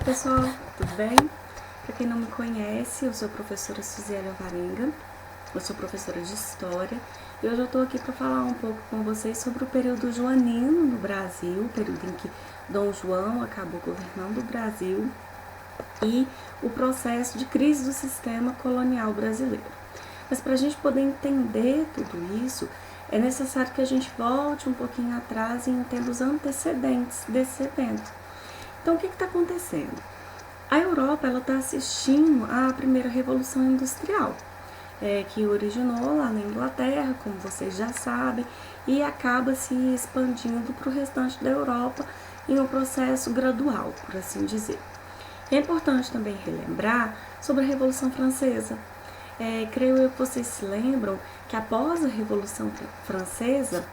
Oi pessoal, tudo bem? Para quem não me conhece, eu sou a professora Suziela Alvarenga, eu sou professora de História e hoje eu estou aqui para falar um pouco com vocês sobre o período joanino no Brasil, o período em que Dom João acabou governando o Brasil e o processo de crise do sistema colonial brasileiro. Mas para a gente poder entender tudo isso, é necessário que a gente volte um pouquinho atrás e entenda os antecedentes desse evento. Então, o que está acontecendo? A Europa está assistindo à primeira Revolução Industrial, que originou lá na Inglaterra, como vocês já sabem, e acaba se expandindo para o restante da Europa em um processo gradual, por assim dizer. É importante também relembrar sobre a Revolução Francesa. Creio eu que vocês se lembram que após a Revolução Francesa,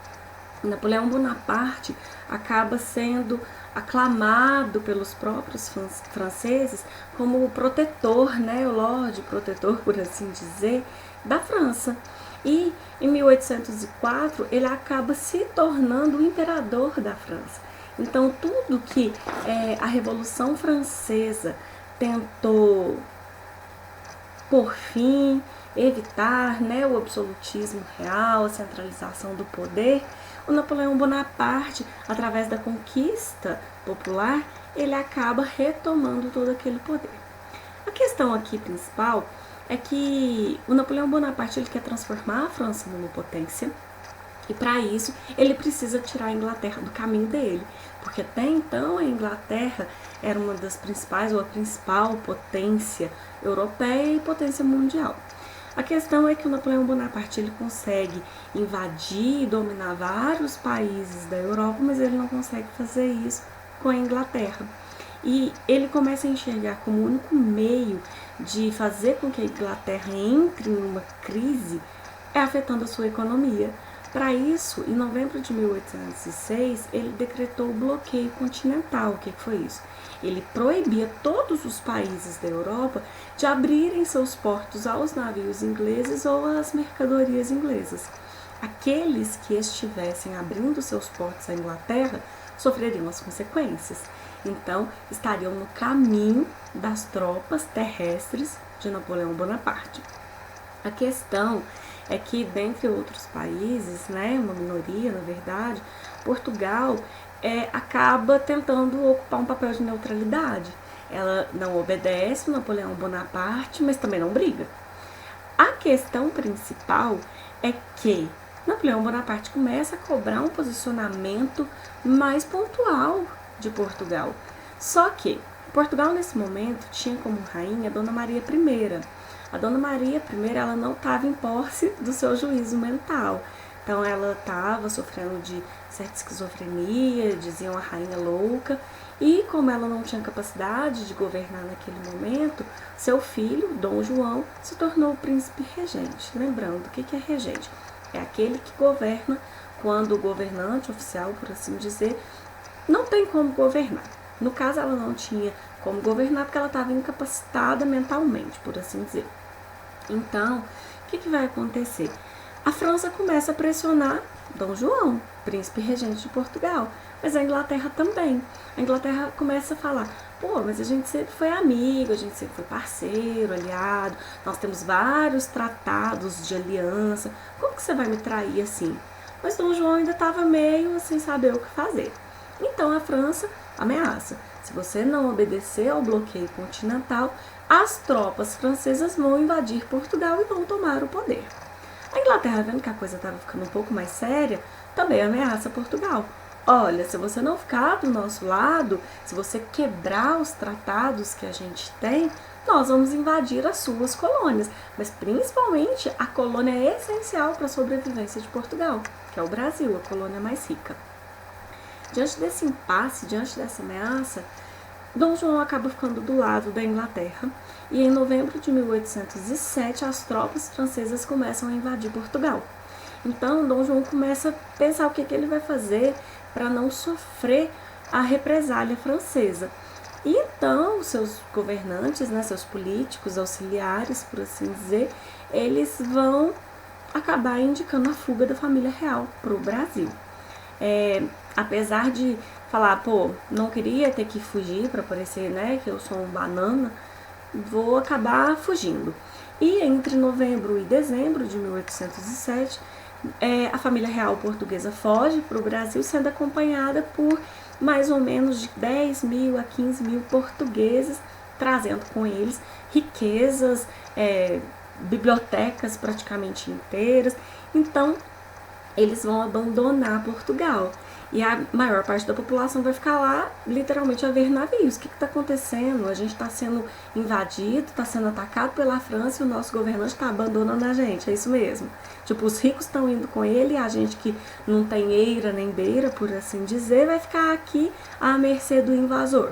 Napoleão Bonaparte acaba sendo aclamado pelos próprios franceses como o protetor, o Lorde Protetor, por assim dizer, da França. E em 1804 ele acaba se tornando o imperador da França. Então tudo que a Revolução Francesa tentou por fim evitar, o absolutismo real, a centralização do poder, o Napoleão Bonaparte, através da conquista popular, ele acaba retomando todo aquele poder. A questão aqui principal é que o Napoleão Bonaparte ele quer transformar a França numa potência, e para isso ele precisa tirar a Inglaterra do caminho dele, porque até então a Inglaterra era uma das principais ou a principal potência europeia e potência mundial. A questão é que o Napoleão Bonaparte ele consegue invadir e dominar vários países da Europa, mas ele não consegue fazer isso com a Inglaterra. E ele começa a enxergar como o único meio de fazer com que a Inglaterra entre numa crise é afetando a sua economia. Para isso, em novembro de 1806, ele decretou o bloqueio continental. O que foi isso? Ele proibia todos os países da Europa de abrirem seus portos aos navios ingleses ou às mercadorias inglesas. Aqueles que estivessem abrindo seus portos à Inglaterra sofreriam as consequências. Então, estariam no caminho das tropas terrestres de Napoleão Bonaparte. A questão é que, dentre outros países, uma minoria, na verdade, Portugal acaba tentando ocupar um papel de neutralidade. Ela não obedece o Napoleão Bonaparte, mas também não briga. A questão principal é que Napoleão Bonaparte começa a cobrar um posicionamento mais pontual de Portugal. Só que Portugal, nesse momento, tinha como rainha a Dona Maria I. A Dona Maria I ela não estava em posse do seu juízo mental. Então ela estava sofrendo de certa esquizofrenia, diziam a rainha louca, e como ela não tinha capacidade de governar naquele momento, seu filho, Dom João, se tornou o príncipe regente. Lembrando, o que é regente? É aquele que governa quando o governante oficial, por assim dizer, não tem como governar. No caso, ela não tinha como governar porque ela estava incapacitada mentalmente, por assim dizer. Então, o que vai acontecer? A França começa a pressionar Dom João, príncipe regente de Portugal, mas a Inglaterra também. A Inglaterra começa a falar, mas a gente sempre foi amigo, a gente sempre foi parceiro, aliado, nós temos vários tratados de aliança, como que você vai me trair assim? Mas Dom João ainda estava meio sem saber o que fazer. Então a França ameaça, se você não obedecer ao bloqueio continental, as tropas francesas vão invadir Portugal e vão tomar o poder. A Inglaterra, vendo que a coisa estava ficando um pouco mais séria, também ameaça Portugal. Olha, se você não ficar do nosso lado, se você quebrar os tratados que a gente tem, nós vamos invadir as suas colônias. Mas principalmente a colônia é essencial para a sobrevivência de Portugal, que é o Brasil, a colônia mais rica. Diante desse impasse, diante dessa ameaça, Dom João acaba ficando do lado da Inglaterra e em novembro de 1807 as tropas francesas começam a invadir Portugal. Então Dom João começa a pensar o que ele vai fazer para não sofrer a represália francesa. E então seus governantes, seus políticos, auxiliares, por assim dizer, eles vão acabar indicando a fuga da família real para o Brasil. apesar de falar, pô, não queria ter que fugir para parecer, né, que eu sou um banana, vou acabar fugindo. E entre novembro e dezembro de 1807, a família real portuguesa foge para o Brasil, sendo acompanhada por mais ou menos de 10 mil a 15 mil portugueses, trazendo com eles riquezas, bibliotecas praticamente inteiras. Então, eles vão abandonar Portugal. E a maior parte da população vai ficar lá, literalmente, a ver navios. O que está acontecendo? A gente está sendo invadido, está sendo atacado pela França e o nosso governante está abandonando a gente. É isso mesmo. Tipo, os ricos estão indo com ele e a gente que não tem eira nem beira, por assim dizer, vai ficar aqui à mercê do invasor.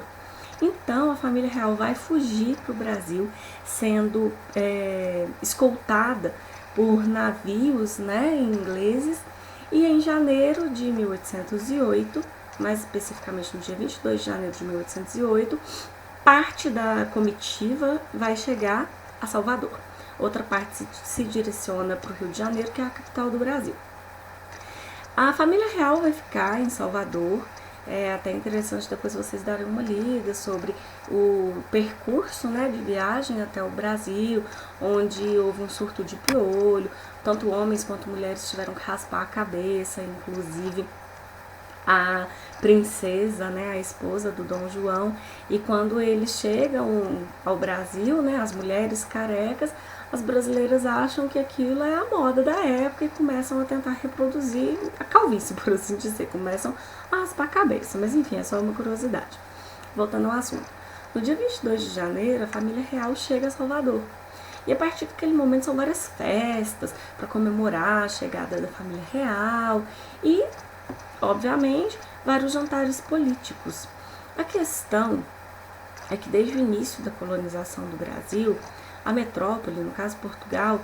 Então, a família real vai fugir para o Brasil, sendo escoltada por navios, né, ingleses. E em janeiro de 1808, mais especificamente no dia 22 de janeiro de 1808, parte da comitiva vai chegar a Salvador. Outra parte se direciona para o Rio de Janeiro, que é a capital do Brasil. A família real vai ficar em Salvador. É até interessante depois vocês darem uma lida sobre o percurso, né, de viagem até o Brasil, onde houve um surto de piolho, tanto homens quanto mulheres tiveram que raspar a cabeça, inclusive a princesa, né, a esposa do Dom João. E quando eles chegam ao Brasil, né, as mulheres carecas, as brasileiras acham que aquilo é a moda da época e começam a tentar reproduzir a calvície, por assim dizer, começam a raspar a cabeça, mas enfim, é só uma curiosidade. Voltando ao assunto. No dia 22 de janeiro, a família real chega a Salvador. E a partir daquele momento são várias festas para comemorar a chegada da família real e, obviamente, vários jantares políticos. A questão é que desde o início da colonização do Brasil, a metrópole, no caso Portugal,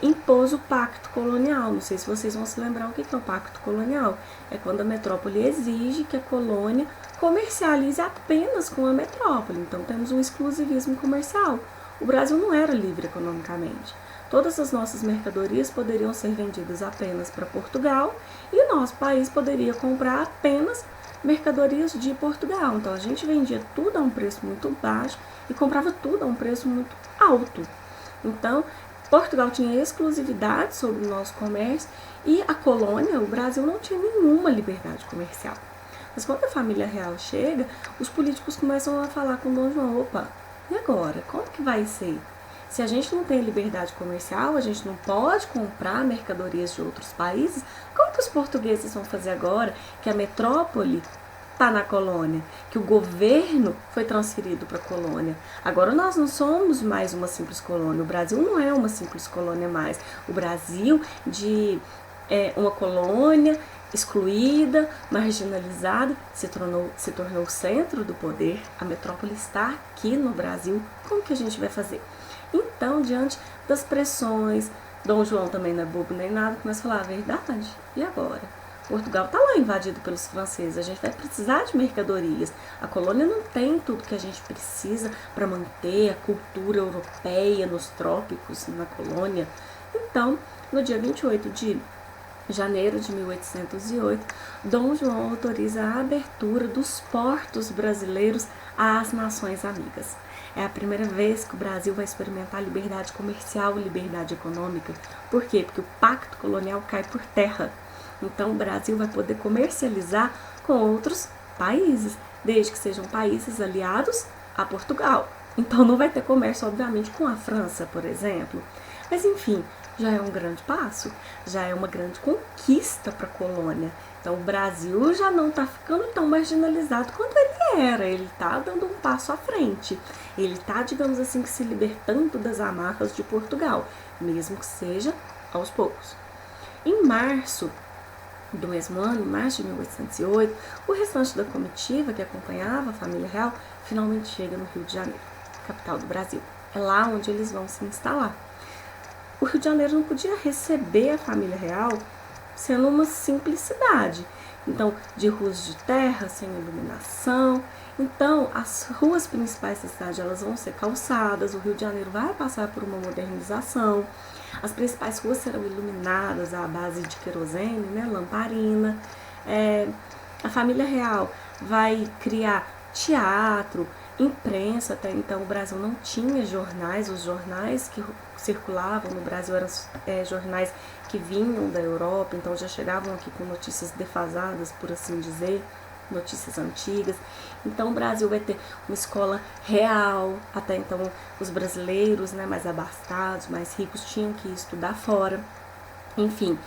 impôs o pacto colonial. Não sei se vocês vão se lembrar o que é o pacto colonial. É quando a metrópole exige que a colônia comercialize apenas com a metrópole. Então temos um exclusivismo comercial. O Brasil não era livre economicamente. Todas as nossas mercadorias poderiam ser vendidas apenas para Portugal e o nosso país poderia comprar apenas mercadorias de Portugal. Então a gente vendia tudo a um preço muito baixo e comprava tudo a um preço muito alto. Então Portugal tinha exclusividade sobre o nosso comércio e a colônia, o Brasil, não tinha nenhuma liberdade comercial. Mas quando a família real chega, os políticos começam a falar com Dom João: opa, e agora? Como que vai ser? Se a gente não tem liberdade comercial, a gente não pode comprar mercadorias de outros países, como que os portugueses vão fazer agora que a metrópole está na colônia, que o governo foi transferido para a colônia? Agora nós não somos mais uma simples colônia, o Brasil não é uma simples colônia mais. O Brasil é uma colônia excluída, marginalizada, se tornou o centro do poder. A metrópole está aqui no Brasil. Como que a gente vai fazer? Então, diante das pressões, Dom João também não é bobo nem nada, começa a falar a verdade. E agora? Portugal está lá invadido pelos franceses, a gente vai precisar de mercadorias. A colônia não tem tudo que a gente precisa para manter a cultura europeia nos trópicos, na colônia. Então, no dia 28 de janeiro de 1808, Dom João autoriza a abertura dos portos brasileiros às nações amigas. É a primeira vez que o Brasil vai experimentar liberdade comercial e liberdade econômica. Por quê? Porque o pacto colonial cai por terra. Então o Brasil vai poder comercializar com outros países, desde que sejam países aliados a Portugal. Então não vai ter comércio, obviamente, com a França, por exemplo. Mas enfim, já é um grande passo, já é uma grande conquista para a colônia. Então o Brasil já não está ficando tão marginalizado quanto ele era, ele está dando um passo à frente. Ele está, digamos assim, se libertando das amarras de Portugal, mesmo que seja aos poucos. Em março do mesmo ano, em março de 1808, o restante da comitiva que acompanhava a família real finalmente chega no Rio de Janeiro, capital do Brasil. É lá onde eles vão se instalar. O Rio de Janeiro não podia receber a família real sendo uma simples cidade. Então, de ruas de terra, sem iluminação. Então, as ruas principais da cidade elas vão ser calçadas, o Rio de Janeiro vai passar por uma modernização. As principais ruas serão iluminadas à base de querosene, né, lamparina. A família real vai criar teatro, imprensa. Até então o Brasil não tinha jornais, os jornais que circulavam no Brasil eram jornais que vinham da Europa, então já chegavam aqui com notícias defasadas, por assim dizer, notícias antigas. Então o Brasil vai ter uma escola real. Até então os brasileiros, né, mais abastados, mais ricos, tinham que estudar fora. Enfim,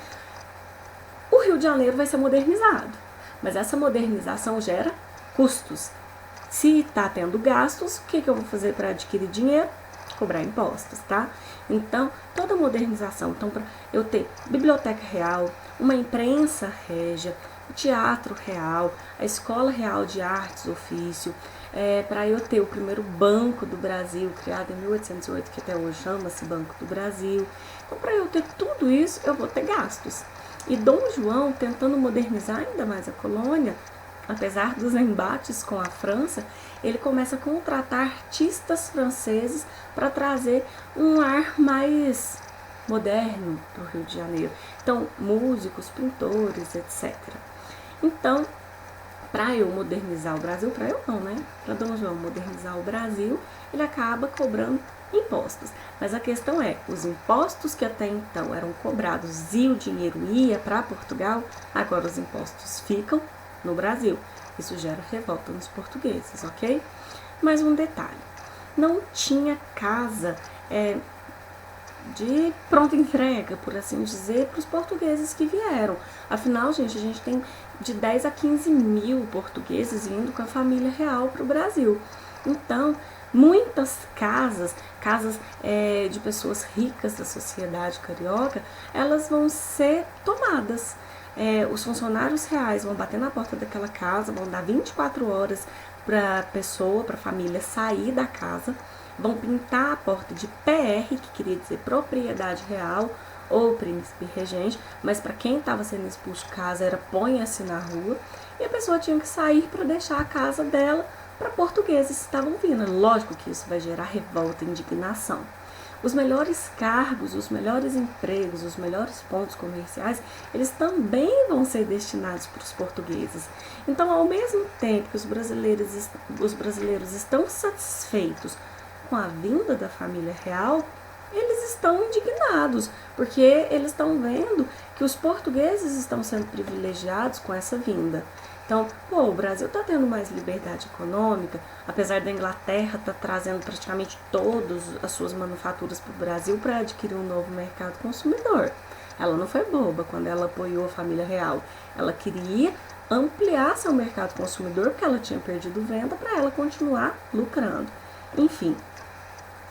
o Rio de Janeiro vai ser modernizado, mas essa modernização gera custos. Se está tendo gastos, o que eu vou fazer para adquirir dinheiro? Cobrar impostos, tá? Então, toda modernização, então para eu ter biblioteca real, uma imprensa régia, o teatro real, a Escola Real de Artes Ofício, para eu ter o primeiro Banco do Brasil, criado em 1808, que até hoje chama-se Banco do Brasil. Então, para eu ter tudo isso, eu vou ter gastos. E Dom João, tentando modernizar ainda mais a colônia, apesar dos embates com a França, ele começa a contratar artistas franceses para trazer um ar mais moderno para o Rio de Janeiro. Então, músicos, pintores, etc. Então, para eu modernizar o Brasil, para eu não, né? Para Dom João modernizar o Brasil, ele acaba cobrando impostos. Mas a questão é, os impostos que até então eram cobrados e o dinheiro ia para Portugal, agora os impostos ficam no Brasil. Isso gera revolta nos portugueses, ok? Mais um detalhe, não tinha casa de pronta entrega, por assim dizer, para os portugueses que vieram. Afinal, gente, a gente tem de 10 a 15 mil portugueses indo com a família real para o Brasil. Então, muitas casas de pessoas ricas da sociedade carioca, elas vão ser tomadas. Os funcionários reais vão bater na porta daquela casa, vão dar 24 horas para a pessoa, para a família sair da casa, vão pintar a porta de PR, que queria dizer propriedade real, ou príncipe regente, mas para quem estava sendo expulso de casa era ponha-se na rua, e a pessoa tinha que sair para deixar a casa dela para portugueses que estavam vindo. Lógico que isso vai gerar revolta e indignação. Os melhores cargos, os melhores empregos, os melhores pontos comerciais, eles também vão ser destinados para os portugueses. Então, ao mesmo tempo que os brasileiros estão satisfeitos com a vinda da família real, eles estão indignados, porque eles estão vendo que os portugueses estão sendo privilegiados com essa vinda. Então, o Brasil está tendo mais liberdade econômica, apesar da Inglaterra estar trazendo praticamente todas as suas manufaturas para o Brasil para adquirir um novo mercado consumidor. Ela não foi boba quando ela apoiou a família real. Ela queria ampliar seu mercado consumidor, porque ela tinha perdido venda, para ela continuar lucrando. Enfim,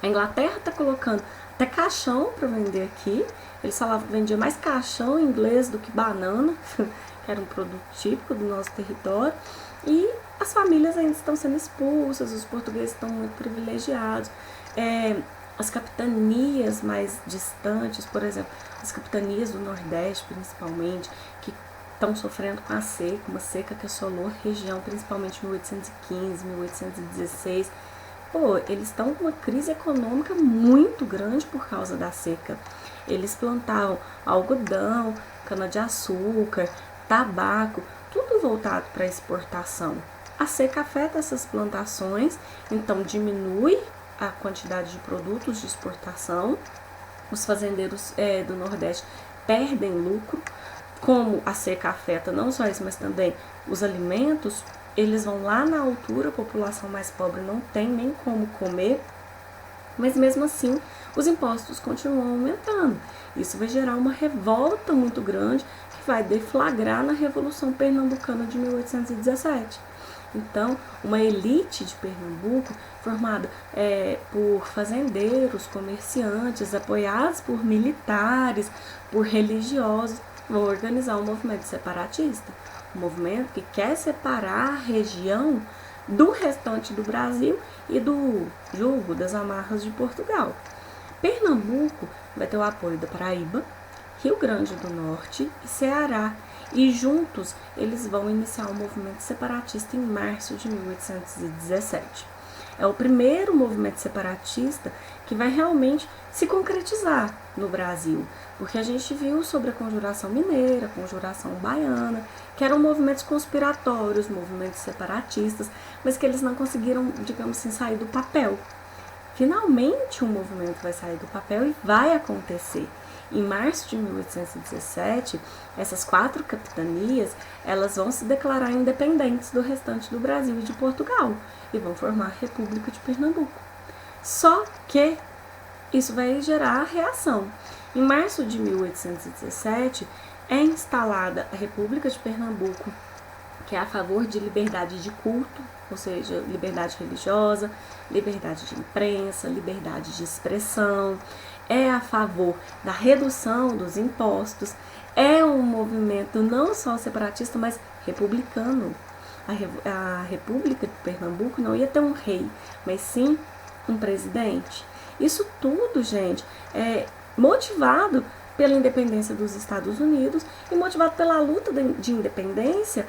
a Inglaterra está colocando até caixão para vender aqui. Eles falavam que vendia mais caixão inglês do que banana, que era um produto típico do nosso território. E as famílias ainda estão sendo expulsas, os portugueses estão muito privilegiados. As capitanias mais distantes, por exemplo, as capitanias do Nordeste, principalmente, que estão sofrendo com a seca, uma seca que assolou a região, principalmente em 1815, 1816. Eles estão com uma crise econômica muito grande por causa da seca. Eles plantavam algodão, cana-de-açúcar, tabaco, tudo voltado para exportação. A seca afeta essas plantações, então diminui a quantidade de produtos de exportação. Os fazendeiros do Nordeste perdem lucro. Como a seca afeta não só isso, mas também os alimentos, eles vão lá na altura, a população mais pobre não tem nem como comer, mas mesmo assim os impostos continuam aumentando. Isso vai gerar uma revolta muito grande que vai deflagrar na Revolução Pernambucana de 1817. Então, uma elite de Pernambuco, formada por fazendeiros, comerciantes, apoiados por militares, por religiosos, vão organizar um movimento separatista. Um movimento que quer separar a região do restante do Brasil e do jugo, das amarras de Portugal. Pernambuco vai ter o apoio da Paraíba, Rio Grande do Norte e Ceará. E juntos eles vão iniciar um movimento separatista em março de 1817. é o primeiro movimento separatista que vai realmente se concretizar no Brasil, porque a gente viu sobre a Conjuração Mineira, a Conjuração Baiana, que eram movimentos conspiratórios, movimentos separatistas, mas que eles não conseguiram, digamos assim, sair do papel. Finalmente um movimento vai sair do papel e vai acontecer. Em março de 1817, essas 4 capitanias, elas vão se declarar independentes do restante do Brasil e de Portugal e vão formar a República de Pernambuco. Só que isso vai gerar reação. Em março de 1817, é instalada a República de Pernambuco, que é a favor de liberdade de culto, ou seja, liberdade religiosa, liberdade de imprensa, liberdade de expressão, é a favor da redução dos impostos, é um movimento não só separatista, mas republicano. A República de Pernambuco não ia ter um rei, mas sim um presidente. Isso tudo, gente, é motivado pela independência dos Estados Unidos e motivado pela luta de independência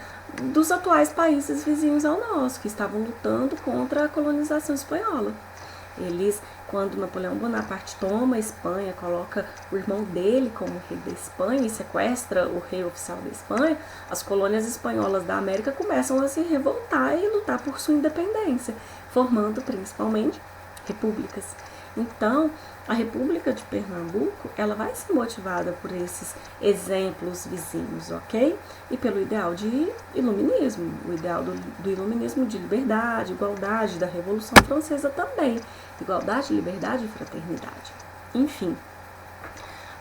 dos atuais países vizinhos ao nosso, que estavam lutando contra a colonização espanhola. Eles, quando Napoleão Bonaparte toma a Espanha, coloca o irmão dele como rei da Espanha e sequestra o rei oficial da Espanha, as colônias espanholas da América começam a se revoltar e lutar por sua independência, formando principalmente repúblicas. Então, a República de Pernambuco, ela vai ser motivada por esses exemplos vizinhos, ok? E pelo ideal de iluminismo, o ideal do iluminismo de liberdade, igualdade, da Revolução Francesa também, igualdade, liberdade e fraternidade. Enfim,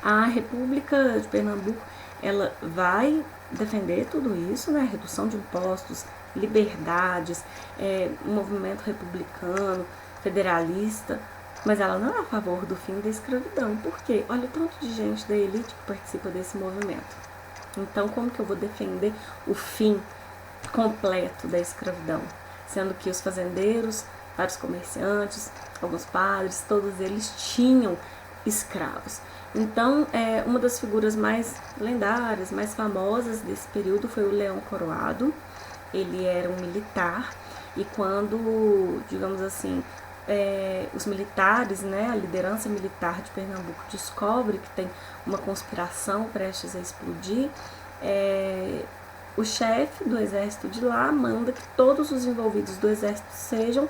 a República de Pernambuco, ela vai defender tudo isso, né? Redução de impostos, liberdades, um movimento republicano, federalista, mas ela não é a favor do fim da escravidão. Por quê? Olha o tanto de gente da elite que participa desse movimento. Então, como que eu vou defender o fim completo da escravidão? Sendo que os fazendeiros, vários comerciantes, alguns padres, todos eles tinham escravos. Então, uma das figuras mais lendárias, mais famosas desse período foi o Leão Coroado. Ele era um militar e quando, digamos assim, os militares, né, a liderança militar de Pernambuco descobre que tem uma conspiração prestes a explodir, o chefe do exército de lá manda que todos os envolvidos do exército sejam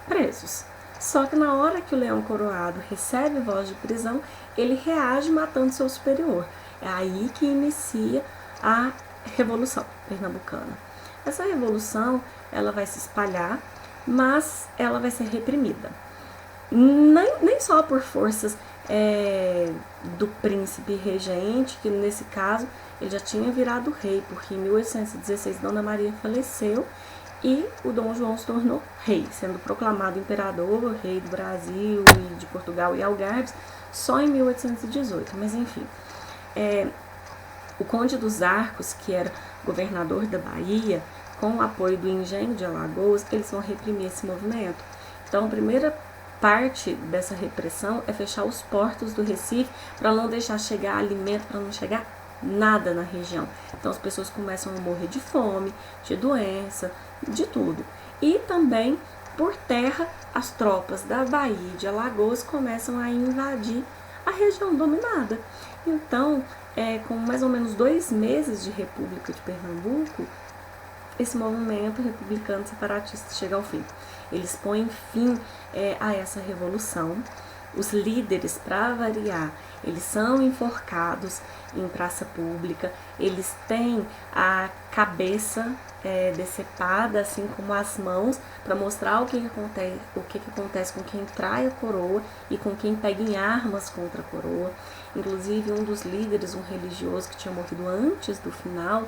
presos. Só que na hora que o Leão Coroado recebe voz de prisão, ele reage matando seu superior. É aí que inicia a Revolução Pernambucana. Essa revolução, ela vai se espalhar, mas ela vai ser reprimida. Nem só por forças do príncipe regente, que nesse caso ele já tinha virado rei, porque em 1816 Dona Maria faleceu e o Dom João se tornou rei, sendo proclamado imperador, rei do Brasil e de Portugal e Algarves, só em 1818. Mas enfim, o Conde dos Arcos, que era governador da Bahia, com o apoio do Engenho de Alagoas, eles vão reprimir esse movimento. Então, a primeira parte dessa repressão é fechar os portos do Recife para não deixar chegar alimento, para não chegar nada na região. Então, as pessoas começam a morrer de fome, de doença, de tudo. E também, por terra, as tropas da Bahia e de Alagoas começam a invadir a região dominada. Então, com mais ou menos 2 meses de República de Pernambuco, esse movimento republicano separatista chega ao fim. Eles põem fim a essa revolução. Os líderes, para variar, eles são enforcados em praça pública, eles têm a cabeça decepada, assim como as mãos, para mostrar o que acontece com quem trai a coroa e com quem pega em armas contra a coroa. Inclusive, um dos líderes, um religioso que tinha morrido antes do final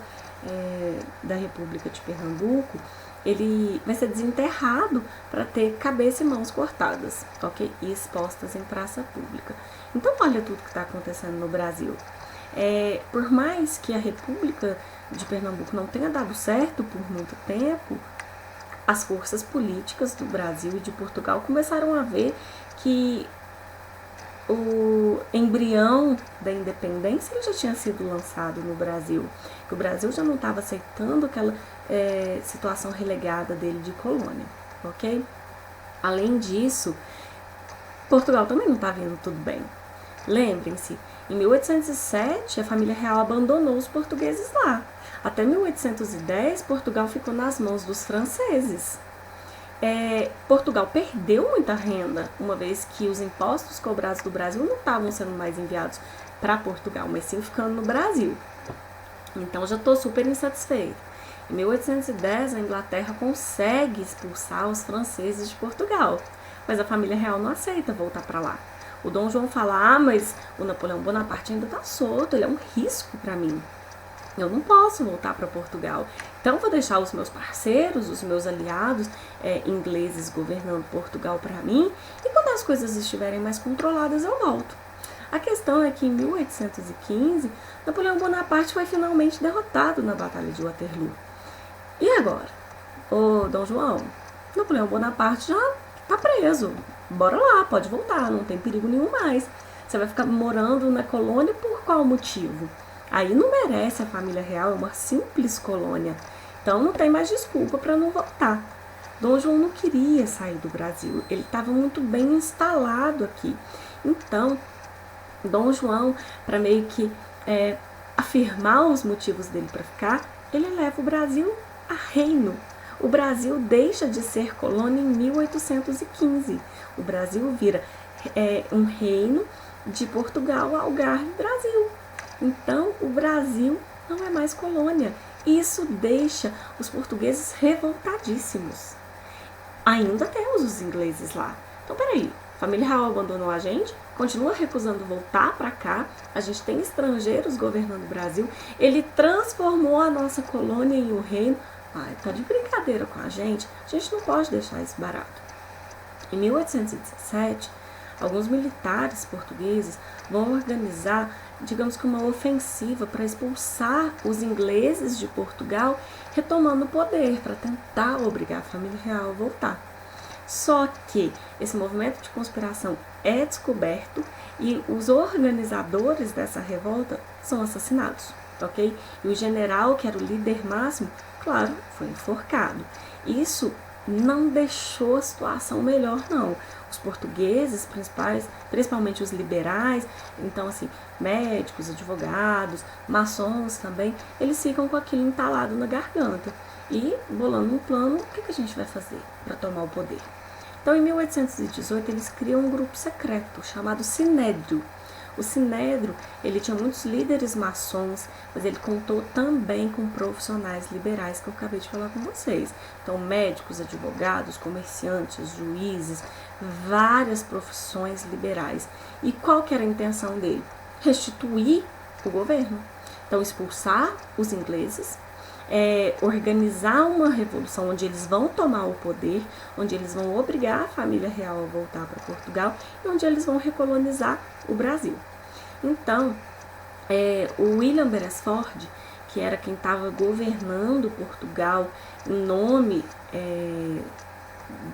da República de Pernambuco, ele vai ser desenterrado para ter cabeça e mãos cortadas, ok? E expostas em praça pública. Então, olha tudo que está acontecendo no Brasil. Por mais que a República de Pernambuco não tenha dado certo por muito tempo, as forças políticas do Brasil e de Portugal começaram a ver que o embrião da independência ele já tinha sido lançado no Brasil, que o Brasil já não estava aceitando aquela situação relegada dele de colônia, ok? Além disso, Portugal também não estava indo tudo bem. Lembrem-se, em 1807 a família real abandonou os portugueses lá. Até 1810, Portugal ficou nas mãos dos franceses. Portugal perdeu muita renda, uma vez que os impostos cobrados do Brasil não estavam sendo mais enviados para Portugal, mas sim ficando no Brasil. Então já estou super insatisfeita. Em 1810, a Inglaterra consegue expulsar os franceses de Portugal, mas a família real não aceita voltar para lá. O Dom João fala, mas o Napoleão Bonaparte ainda está solto, ele é um risco para mim. Eu não posso voltar para Portugal. Então, vou deixar os meus parceiros, os meus aliados ingleses governando Portugal para mim. E quando as coisas estiverem mais controladas, eu volto. A questão é que em 1815, Napoleão Bonaparte foi finalmente derrotado na Batalha de Waterloo. E agora? Ô, Dom João, Napoleão Bonaparte já está preso. Bora lá, pode voltar, não tem perigo nenhum mais. Você vai ficar morando na colônia por qual motivo? Aí não merece a família real, é uma simples colônia. Então não tem mais desculpa para não voltar. Dom João não queria sair do Brasil, ele estava muito bem instalado aqui. Então, Dom João, para meio que afirmar os motivos dele para ficar, ele leva o Brasil a reino. O Brasil deixa de ser colônia em 1815. O Brasil vira um reino de Portugal, Algarve, Brasil. Então, o Brasil não é mais colônia. Isso deixa os portugueses revoltadíssimos. Ainda temos os ingleses lá. Então, peraí, a família real abandonou a gente, continua recusando voltar para cá, a gente tem estrangeiros governando o Brasil, ele transformou a nossa colônia em um reino. Tá de brincadeira com a gente não pode deixar isso barato. Em 1817, alguns militares portugueses vão organizar, digamos que uma ofensiva para expulsar os ingleses de Portugal, retomando o poder, para tentar obrigar a família real a voltar. Só que esse movimento de conspiração é descoberto e os organizadores dessa revolta são assassinados, ok? E o general, que era o líder máximo, claro, foi enforcado. Isso não deixou a situação melhor, não. Os portugueses principalmente os liberais, então assim, médicos, advogados, maçons também, eles ficam com aquilo entalado na garganta e bolando um plano, o que a gente vai fazer para tomar o poder? Então, em 1818, eles criam um grupo secreto chamado Sinédrio. O Sinédrio, ele tinha muitos líderes maçons, mas ele contou também com profissionais liberais que eu acabei de falar com vocês. Então, médicos, advogados, comerciantes, juízes, várias profissões liberais. E qual que era a intenção dele? Restituir o governo. Então, expulsar os ingleses, organizar uma revolução onde eles vão tomar o poder, onde eles vão obrigar a família real a voltar para Portugal e onde eles vão recolonizar o Brasil. Então, o William Beresford, que era quem estava governando Portugal em nome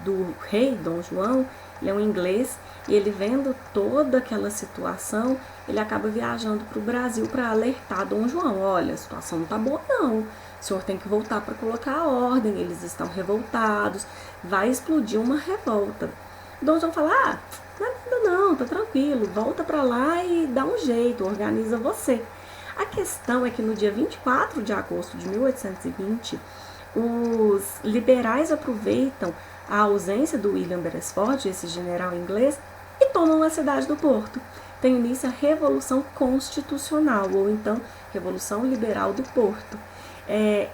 do rei Dom João, ele é um inglês, e ele vendo toda aquela situação, ele acaba viajando para o Brasil para alertar Dom João, olha, a situação não está boa não, o senhor tem que voltar para colocar a ordem, eles estão revoltados, vai explodir uma revolta. Dom João fala, não, tá tranquilo, volta para lá e dá um jeito, organiza você. A questão é que no dia 24 de agosto de 1820, os liberais aproveitam a ausência do William Beresford, esse general inglês, e tomam a cidade do Porto. Tem início a Revolução Constitucional, ou então Revolução Liberal do Porto.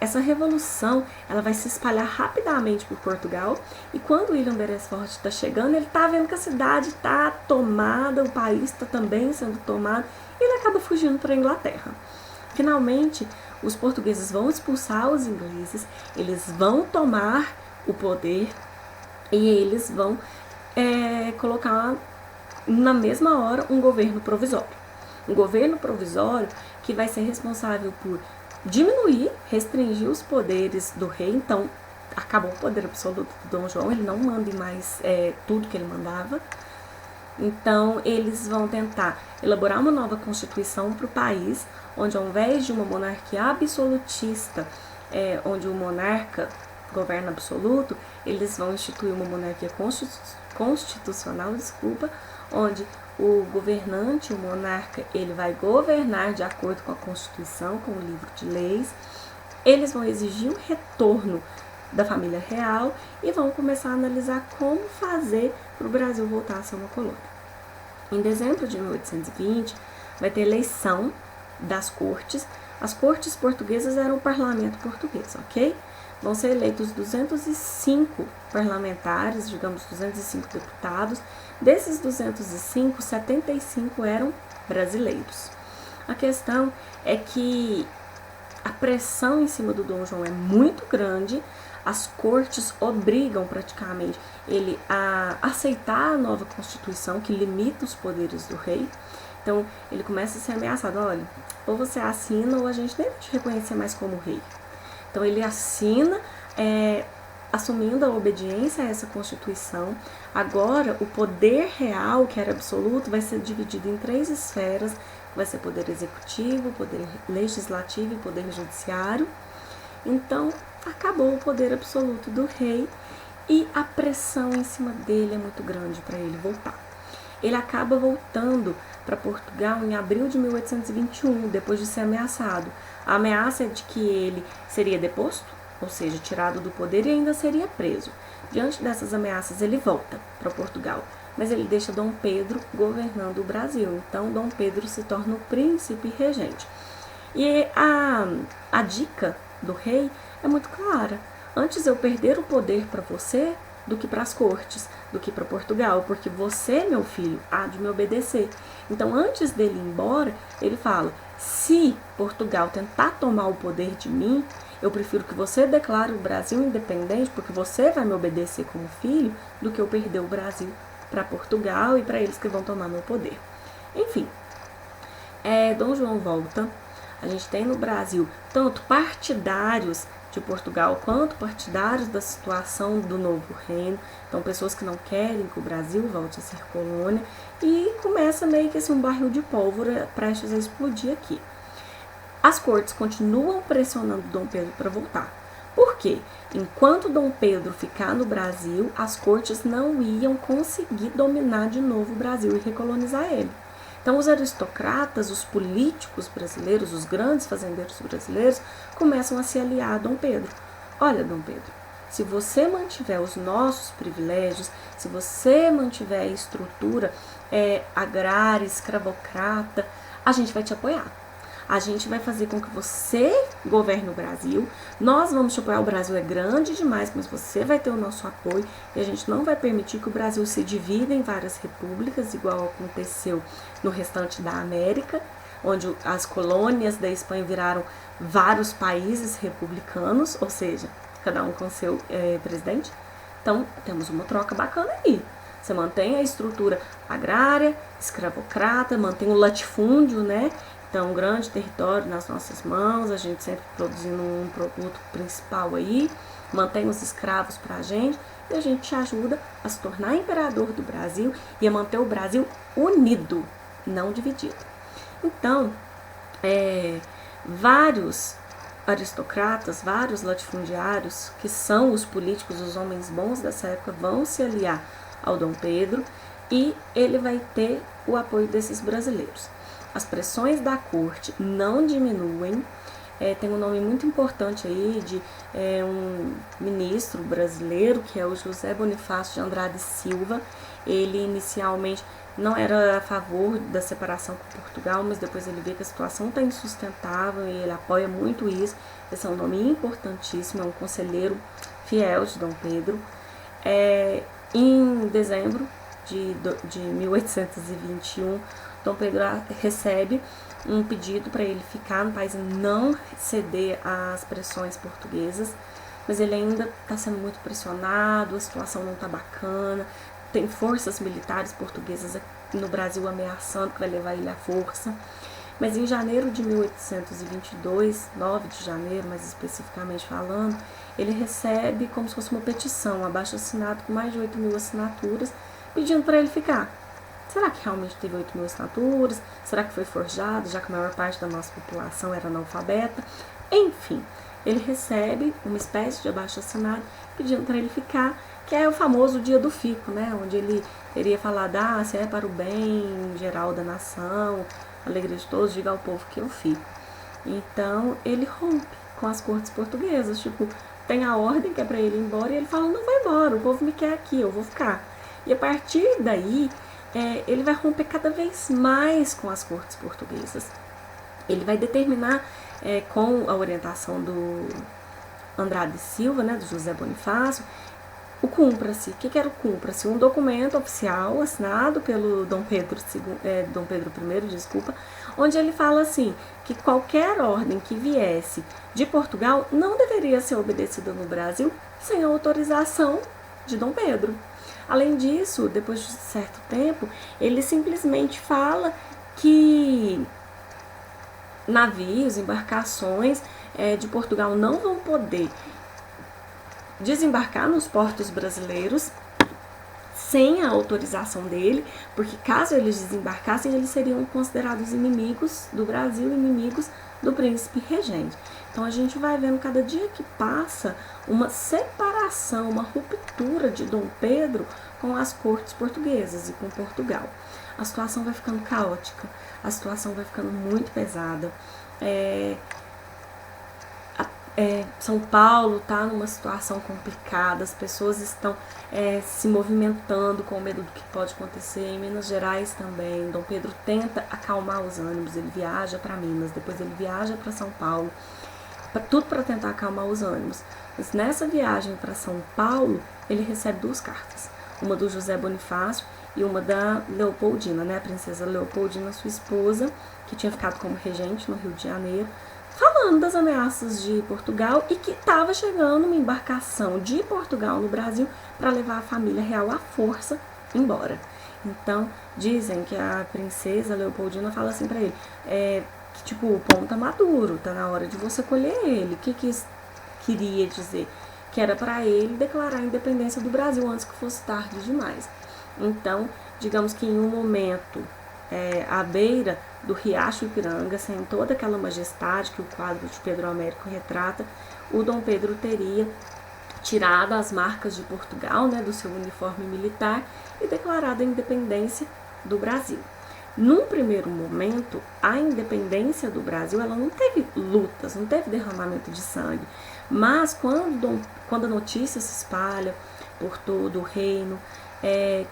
Essa revolução ela vai se espalhar rapidamente por Portugal, e quando William Beresford está chegando, ele está vendo que a cidade está tomada, o país está também sendo tomado, e ele acaba fugindo para a Inglaterra. Finalmente, os portugueses vão expulsar os ingleses, eles vão tomar o poder e eles vão colocar na mesma hora um governo provisório. Um governo provisório que vai ser responsável por diminuir, restringir os poderes do rei. Então, acabou o poder absoluto do Dom João, ele não manda mais tudo que ele mandava. Então, eles vão tentar elaborar uma nova constituição para o país, onde ao invés de uma monarquia absolutista, onde o monarca, governo absoluto, eles vão instituir uma monarquia constitucional, onde o governante, o monarca, ele vai governar de acordo com a Constituição, com o livro de leis. Eles vão exigir o retorno da família real e vão começar a analisar como fazer para o Brasil voltar a ser uma colônia. Em dezembro de 1820, vai ter eleição das cortes. As cortes portuguesas eram o parlamento português, ok? Vão ser eleitos 205 parlamentares, digamos 205 deputados. Desses 205, 75 eram brasileiros. A questão é que a pressão em cima do Dom João é muito grande. As cortes obrigam praticamente ele a aceitar a nova Constituição que limita os poderes do rei. Então ele começa a ser ameaçado, olha, ou você assina ou a gente nem vai te reconhecer mais como rei. Então ele assina, assumindo a obediência a essa Constituição. Agora o poder real, que era absoluto, vai ser dividido em 3 esferas, vai ser poder executivo, poder legislativo e poder judiciário. Então acabou o poder absoluto do rei e a pressão em cima dele é muito grande para ele voltar. Ele acaba voltando para Portugal em abril de 1821, depois de ser ameaçado. A ameaça é de que ele seria deposto, ou seja, tirado do poder e ainda seria preso. Diante dessas ameaças, ele volta para Portugal, mas ele deixa Dom Pedro governando o Brasil. Então, Dom Pedro se torna o príncipe regente. E a dica do rei é muito clara. Antes eu perder o poder para você do que para as cortes, do que para Portugal, porque você, meu filho, há de me obedecer. Então, antes dele ir embora, ele fala, se Portugal tentar tomar o poder de mim, eu prefiro que você declare o Brasil independente, porque você vai me obedecer como filho, do que eu perder o Brasil para Portugal e para eles que vão tomar meu poder. Enfim, Dom João volta. A gente tem no Brasil tanto partidários de Portugal quanto partidários da situação do novo reino. Então, pessoas que não querem que o Brasil volte a ser colônia. E começa meio que assim, um barril de pólvora prestes a explodir aqui. As cortes continuam pressionando Dom Pedro para voltar. Por quê? Enquanto Dom Pedro ficar no Brasil, as cortes não iam conseguir dominar de novo o Brasil e recolonizar ele. Então, os aristocratas, os políticos brasileiros, os grandes fazendeiros brasileiros, começam a se aliar a Dom Pedro. Olha, Dom Pedro, se você mantiver os nossos privilégios, se você mantiver a estrutura agrária, escravocrata, a gente vai te apoiar. A gente vai fazer com que você governe o Brasil. Nós vamos te apoiar. O Brasil é grande demais, mas você vai ter o nosso apoio. E a gente não vai permitir que o Brasil se divida em várias repúblicas, igual aconteceu no restante da América, onde as colônias da Espanha viraram vários países republicanos, ou seja, cada um com seu presidente. Então, temos uma troca bacana aí. Você mantém a estrutura agrária, escravocrata, mantém o latifúndio, né? Então, um grande território nas nossas mãos, a gente sempre produzindo um produto principal aí, mantém os escravos pra gente e a gente te ajuda a se tornar imperador do Brasil e a manter o Brasil unido, não dividido. Então, vários aristocratas, vários latifundiários, que são os políticos, os homens bons dessa época, vão se aliar ao Dom Pedro e ele vai ter o apoio desses brasileiros. As pressões da corte não diminuem. Tem um nome muito importante aí de um ministro brasileiro, que é o José Bonifácio de Andrade Silva. Ele inicialmente não era a favor da separação com Portugal, mas depois ele vê que a situação está insustentável e ele apoia muito isso. Esse é um nome importantíssimo, é um conselheiro fiel de Dom Pedro. Em dezembro de 1821, Dom Pedro recebe um pedido para ele ficar no país e não ceder às pressões portuguesas, mas ele ainda está sendo muito pressionado, a situação não está bacana, tem forças militares portuguesas no Brasil ameaçando que vai levar ele à força. Mas em janeiro de 1822, 9 de janeiro mais especificamente falando, ele recebe como se fosse uma petição, um abaixo-assinado com mais de 8.000 assinaturas, pedindo para ele ficar. Será que realmente teve 8.000 assinaturas? Será que foi forjado, já que a maior parte da nossa população era analfabeta? Enfim, ele recebe uma espécie de abaixo-assinado pedindo para ele ficar, que é o famoso dia do fico, né? Onde ele teria falado, se é para o bem geral da nação, alegria de todos, diga ao povo que eu fico. Então, ele rompe com as cortes portuguesas, tipo, tem a ordem que é para ele ir embora e ele fala, não vai embora, o povo me quer aqui, eu vou ficar. E a partir daí, ele vai romper cada vez mais com as cortes portuguesas. Ele vai determinar, com a orientação do Andrade Silva, né, do José Bonifácio, o cumpra-se. O que era o cumpra-se? Um documento oficial assinado pelo Dom Pedro I, onde ele fala assim, que qualquer ordem que viesse de Portugal não deveria ser obedecida no Brasil sem a autorização de Dom Pedro. Além disso, depois de certo tempo, ele simplesmente fala que navios, embarcações de Portugal não vão poder desembarcar nos portos brasileiros sem a autorização dele, porque caso eles desembarcassem, eles seriam considerados inimigos do Brasil, inimigos do príncipe regente. Então a gente vai vendo cada dia que passa uma separação, uma ruptura de Dom Pedro com as cortes portuguesas e com Portugal. A situação vai ficando caótica, a situação vai ficando muito pesada. São Paulo está numa situação complicada, as pessoas estão se movimentando com medo do que pode acontecer. Em Minas Gerais também, Dom Pedro tenta acalmar os ânimos, ele viaja para Minas, depois ele viaja para São Paulo, tudo para tentar acalmar os ânimos. Mas nessa viagem para São Paulo, ele recebe 2 cartas, uma do José Bonifácio e uma da Leopoldina, né, a princesa Leopoldina, sua esposa, que tinha ficado como regente no Rio de Janeiro, falando das ameaças de Portugal e que estava chegando uma embarcação de Portugal no Brasil para levar a família real à força embora. Então, dizem que a princesa Leopoldina fala assim para ele, que tipo, o pão tá maduro, tá na hora de você colher ele. O que isso queria dizer? Que era para ele declarar a independência do Brasil antes que fosse tarde demais. Então, digamos que em um momento, à beira do Riacho Ipiranga, sem toda aquela majestade que o quadro de Pedro Américo retrata, o Dom Pedro teria tirado as marcas de Portugal, né, do seu uniforme militar e declarado a independência do Brasil. Num primeiro momento, a independência do Brasil ela não teve lutas, não teve derramamento de sangue, mas quando a notícia se espalha por todo o reino,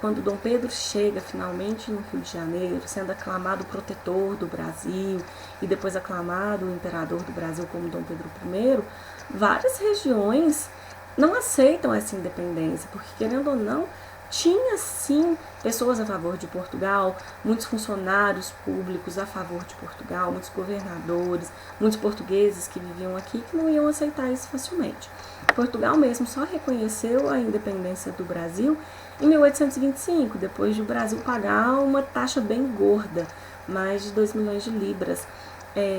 quando Dom Pedro chega finalmente no Rio de Janeiro, sendo aclamado protetor do Brasil e depois aclamado o imperador do Brasil como Dom Pedro I, várias regiões não aceitam essa independência, porque querendo ou não, tinha sim pessoas a favor de Portugal, muitos funcionários públicos a favor de Portugal, muitos governadores, muitos portugueses que viviam aqui que não iam aceitar isso facilmente. Portugal mesmo só reconheceu a independência do Brasil em 1825, depois de o Brasil pagar uma taxa bem gorda, mais de 2 milhões de libras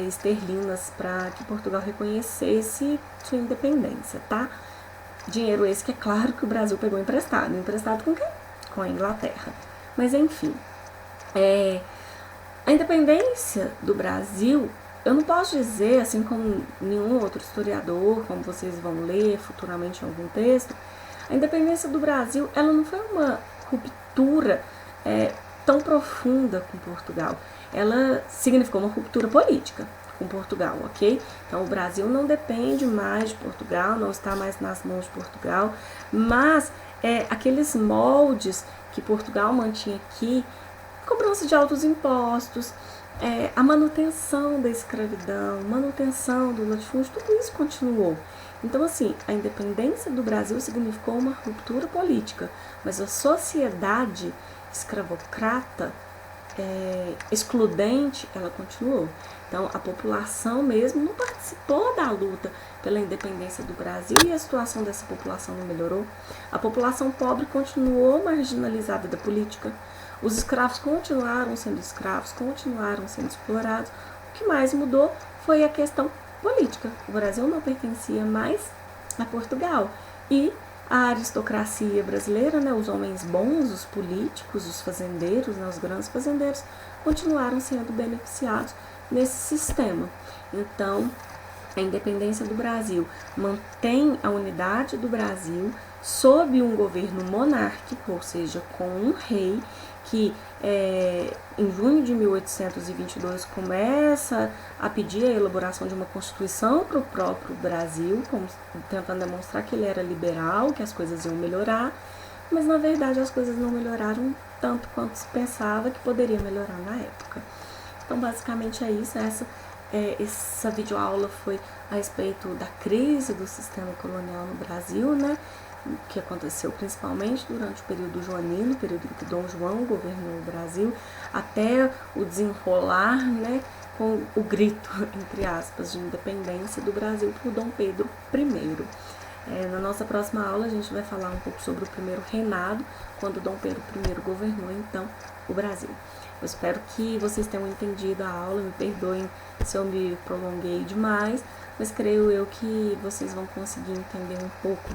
esterlinas, para que Portugal reconhecesse sua independência, tá? Dinheiro esse que é claro que o Brasil pegou emprestado. Emprestado com quem? Com a Inglaterra. Mas enfim, a independência do Brasil, eu não posso dizer, assim como nenhum outro historiador, como vocês vão ler futuramente em algum texto, a independência do Brasil, ela não foi uma ruptura tão profunda com Portugal. Ela significou uma ruptura política com Portugal, ok? Então o Brasil não depende mais de Portugal, não está mais nas mãos de Portugal, mas aqueles moldes que Portugal mantinha aqui, cobrança de altos impostos, a manutenção da escravidão, manutenção do latifúndio, tudo isso continuou. Então, assim, a independência do Brasil significou uma ruptura política, mas a sociedade escravocrata, excludente, ela continuou. Então, a população mesmo não participou da luta pela independência do Brasil e a situação dessa população não melhorou. A população pobre continuou marginalizada da política. Os escravos continuaram sendo escravos, continuaram sendo explorados. O que mais mudou foi a questão política. O Brasil não pertencia mais a Portugal. E a aristocracia brasileira, né, os homens bons, os políticos, os fazendeiros, né, os grandes fazendeiros, continuaram sendo beneficiados nesse sistema. Então, a independência do Brasil mantém a unidade do Brasil sob um governo monárquico, ou seja, com um rei que em junho de 1822 começa a pedir a elaboração de uma constituição para o próprio Brasil, tentando demonstrar que ele era liberal, que as coisas iam melhorar, mas na verdade as coisas não melhoraram tanto quanto se pensava que poderia melhorar na época. Então basicamente é isso, essa videoaula foi a respeito da crise do sistema colonial no Brasil, né? Que aconteceu principalmente durante o período joanino, período em que Dom João governou o Brasil, até o desenrolar, né, com o grito, entre aspas, de independência do Brasil por Dom Pedro I. Na nossa próxima aula a gente vai falar um pouco sobre o primeiro reinado, quando Dom Pedro I governou então o Brasil. Eu espero que vocês tenham entendido a aula, me perdoem se eu me prolonguei demais, mas creio eu que vocês vão conseguir entender um pouco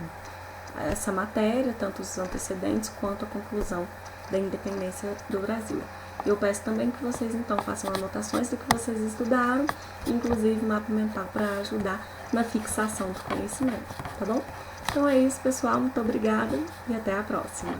essa matéria, tanto os antecedentes quanto a conclusão da independência do Brasil. Eu peço também que vocês então façam anotações do que vocês estudaram, inclusive mapa mental para ajudar na fixação do conhecimento, tá bom? Então é isso, pessoal, muito obrigada e até a próxima.